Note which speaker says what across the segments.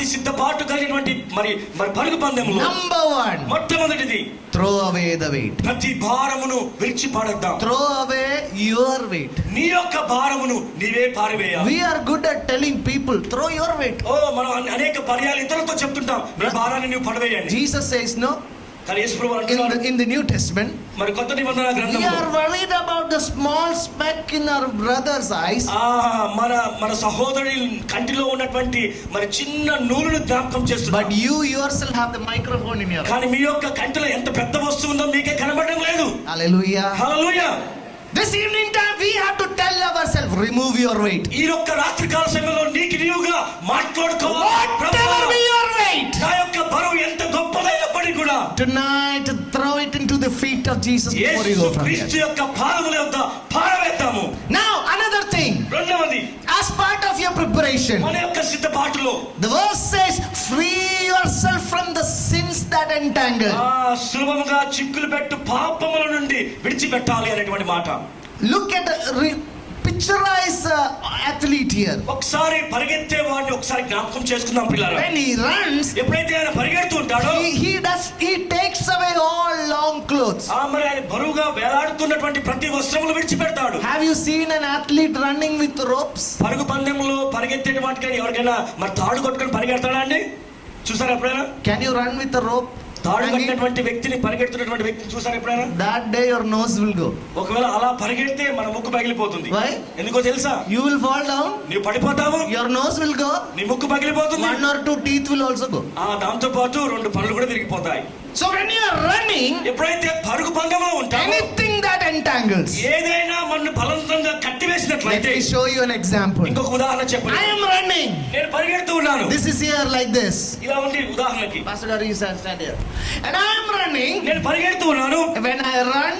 Speaker 1: అతి సిద్ధపాటు కలిగినటువంటి మరి పరుగు పందెంలో
Speaker 2: Number one,
Speaker 1: మొట్టమొదటిది
Speaker 2: throw away the weight.
Speaker 1: ప్రతి భారమును విడిచిపాడేద్దాం.
Speaker 2: Throw away your weight.
Speaker 1: నీ యొక్క భారమును నీవే పారివేయాలి.
Speaker 2: We are good at telling people, throw your weight.
Speaker 1: మనం అనేక పర్యాలు ఇతరులతో చెప్తుంటాం, మీ భారాన్ని నువ్వు పడవేయండి.
Speaker 2: Jesus says no.
Speaker 1: కానీ యేసు ప్రభువు అంటున్నాడు
Speaker 2: In the New Testament,
Speaker 1: మరి కొత్త నిబంధన
Speaker 2: we
Speaker 1: గ్రంథంలో
Speaker 2: are worried about the small speck in our brother's eyes.
Speaker 1: మన సహోదరుని కంటిలో ఉన్నటువంటి మరి చిన్న నూలును జ్ఞాపకం చేస్తున్నారు.
Speaker 2: But you yourself have the microphone in your.
Speaker 1: కానీ మీ యొక్క కంటిలో ఎంత పెద్ద వస్తువు ఉందో మీకే కనబడడం లేదు.
Speaker 2: Hallelujah.
Speaker 1: Hallelujah.
Speaker 2: This evening time we have to tell ourselves, remove your weight.
Speaker 1: ఈ యొక్క రాత్రికాల సమయంలో నీకు నీవుగా మాట్లాడుకోవాలి.
Speaker 2: Whatever be your weight,
Speaker 1: నా యొక్క బరువు ఎంత గొప్పదైనప్పటికీ కూడా
Speaker 2: tonight throw it into the feet of Jesus before you go from
Speaker 1: క్రీస్తు
Speaker 2: here.
Speaker 1: యొక్క పాదముల యొద్ద పారవేద్దాము.
Speaker 2: Now another thing,
Speaker 1: రెండవది,
Speaker 2: as part of your preparation,
Speaker 1: మన యొక్క సిద్ధపాటులో
Speaker 2: the verse says, free yourself from the sins that entangle.
Speaker 1: సులభముగా చిక్కులు పెట్టు పాపముల నుండి విడిచిపెట్టాలి అనేటువంటి మాట.
Speaker 2: Look at the picturize athlete here.
Speaker 1: ఒకసారి పరిగెత్తే వాడిని ఒకసారి జ్ఞాపకం చేసుకుందాం పిల్లలు.
Speaker 2: When he runs,
Speaker 1: ఎప్పుడైతే ఆయన పరిగెడుతూ ఉంటాడో
Speaker 2: he takes away all long clothes.
Speaker 1: మరి ఆయన బరువుగా వేలాడుతున్నటువంటి ప్రతి వస్త్రములు విడిచిపెడతాడు.
Speaker 2: Have you seen an athlete running with ropes?
Speaker 1: పరుగు పందెంలో పరిగెత్తేటువంటి ఎవరికైనా మరి తాడు కొట్టుకొని పరిగెడతాడా అండి? చూసారా ఎప్పుడైనా?
Speaker 2: Can you run with a rope?
Speaker 1: తాడు కట్టినటువంటి వ్యక్తిని పరిగెడుతున్నటువంటి వ్యక్తిని చూసారా ఎప్పుడైనా?
Speaker 2: That day your nose will go.
Speaker 1: ఒకవేళ అలా పరిగెడితే మన ముక్కు పగిలిపోతుంది.
Speaker 2: Why?
Speaker 1: ఎందుకో తెలుసా?
Speaker 2: You will fall down.
Speaker 1: నీవు పడిపోతావు.
Speaker 2: Your nose will go.
Speaker 1: నీ ముక్కు పగిలిపోతుంది.
Speaker 2: 1 or 2 teeth will also go.
Speaker 1: దాంతో పాటు 2 పళ్ళు కూడా విరిగిపోతాయి.
Speaker 2: So when you are running,
Speaker 1: ఎప్పుడైతే పరుగు పందెంలో ఉంటావో,
Speaker 2: anything that entangles,
Speaker 1: ఏదైనా మనల్ని బలవంతంగా కట్టివేసినట్లయితే,
Speaker 2: let me show you an example.
Speaker 1: ఇంకొక ఉదాహరణ చెప్పండి.
Speaker 2: I am running.
Speaker 1: నేను పరిగెడుతూ ఉన్నాను.
Speaker 2: This is here like this.
Speaker 1: ఇలా ఉంది ఉదాహరణకి.
Speaker 2: Pastor Gary is stand here. And I am running.
Speaker 1: నేను పరిగెడుతూ ఉన్నాను.
Speaker 2: When I run,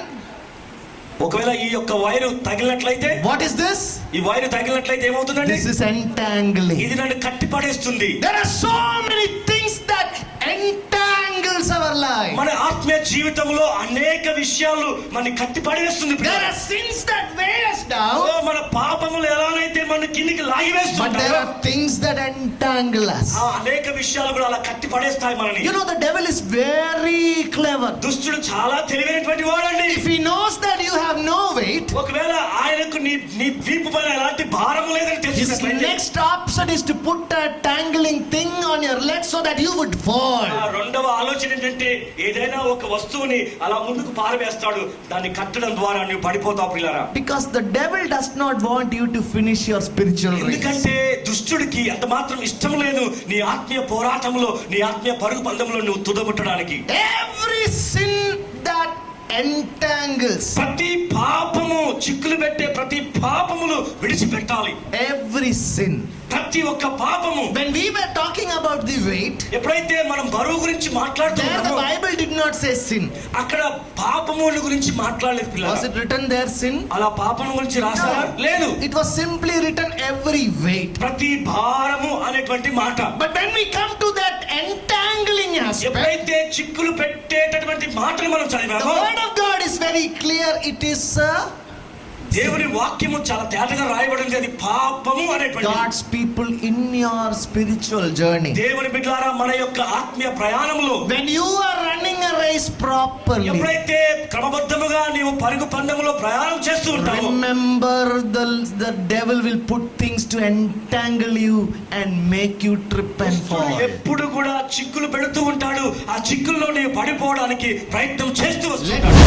Speaker 1: ఒకవేళ ఈ యొక్క వైరు తగిలినట్లయితే,
Speaker 2: what is this?
Speaker 1: ఈ వైరు తగిలినట్లయితే ఏమవుతుందండి?
Speaker 2: This is entangling.
Speaker 1: ఇది నన్ను కట్టి పడేస్తుంది.
Speaker 2: There are so many things that entangles our life.
Speaker 1: మన ఆత్మీయ జీవితంలో అనేక విషయాలు మనని కట్టి పడేస్తుంది.
Speaker 2: There are sins that weigh us down.
Speaker 1: మన పాపములు ఎలానైతే మన కిందికి లాగివేస్తుంటాయో,
Speaker 2: But there are things that entangle us.
Speaker 1: అనేక విషయాలు కూడా అలా కట్టి పడేస్తాయి మనని.
Speaker 2: You know, the devil is very clever.
Speaker 1: దుష్టుడు చాలా తెలివైనటువంటి వాడండి.
Speaker 2: If he knows that you have no weight,
Speaker 1: ఒకవేళ ఆయనకు నీ వీపు పైన ఎలాంటి భారము లేదని
Speaker 2: his
Speaker 1: తెలిసినట్లయితే,
Speaker 2: next option is to put a tangling thing on your leg so that you would fall.
Speaker 1: రెండవ ఆలోచన ఏంటంటే ఏదైనా ఒక వస్తువుని అలా ముందుకు పారవేస్తాడు. దాన్ని కట్టడం ద్వారా నువ్వు పడిపోతావు పిల్లరా.
Speaker 2: Because the devil does not want you to finish your spiritual race.
Speaker 1: ఎందుకంటే దుష్టుడికి అంత మాత్రం ఇష్టం లేదు నీ ఆత్మీయ పోరాటంలో, నీ ఆత్మీయ పరుగు పందెంలో నువ్వు తుదముట్టడానికి.
Speaker 2: Every sin that entangles,
Speaker 1: ప్రతి పాపము, చిక్కులు పెట్టే ప్రతి పాపములు విడిచిపెట్టాలి.
Speaker 2: every sin.
Speaker 1: ప్రతి ఒక్క పాపము.
Speaker 2: When we were talking about the weight,
Speaker 1: ఎప్పుడైతే మనం బరువు గురించి
Speaker 2: there the
Speaker 1: మాట్లాడుతున్నామో,
Speaker 2: Bible did not say sin.
Speaker 1: అక్కడ పాపముల గురించి మాట్లాడలేదు
Speaker 2: Was
Speaker 1: పిల్లలు.
Speaker 2: it written there sin?
Speaker 1: అలా పాపం గురించి రాసారా? లేదు.
Speaker 2: It was simply written every weight.
Speaker 1: ప్రతి భారము అనేటువంటి మాట.
Speaker 2: But when we come to that entangling aspect,
Speaker 1: ఎప్పుడైతే చిక్కులు పెట్టేటటువంటి మాటలు మనం
Speaker 2: the
Speaker 1: చదివామో,
Speaker 2: word of God is very clear. It is
Speaker 1: దేవుని వాక్యము చాలా తేటగా రాయబడింది. అది పాపము అనేటువంటి.
Speaker 2: God's people in your spiritual journey.
Speaker 1: దేవుని బిడ్డలారా, మన యొక్క ఆత్మీయ ప్రయాణంలో
Speaker 2: When you are running a race properly,
Speaker 1: ఎప్పుడైతే క్రమబద్ధముగా నీవు పరుగు పందెములో ప్రయాణం చేస్తూ ఉంటావో,
Speaker 2: remember the devil will put things to entangle you and make you trip and fall.
Speaker 1: ఎప్పుడు కూడా చిక్కులు పెడుతూ ఉంటాడు. ఆ చిక్కుల్లో నీవు పడిపోవడానికి ప్రయత్నం చేస్తూ వస్తున్నాడు.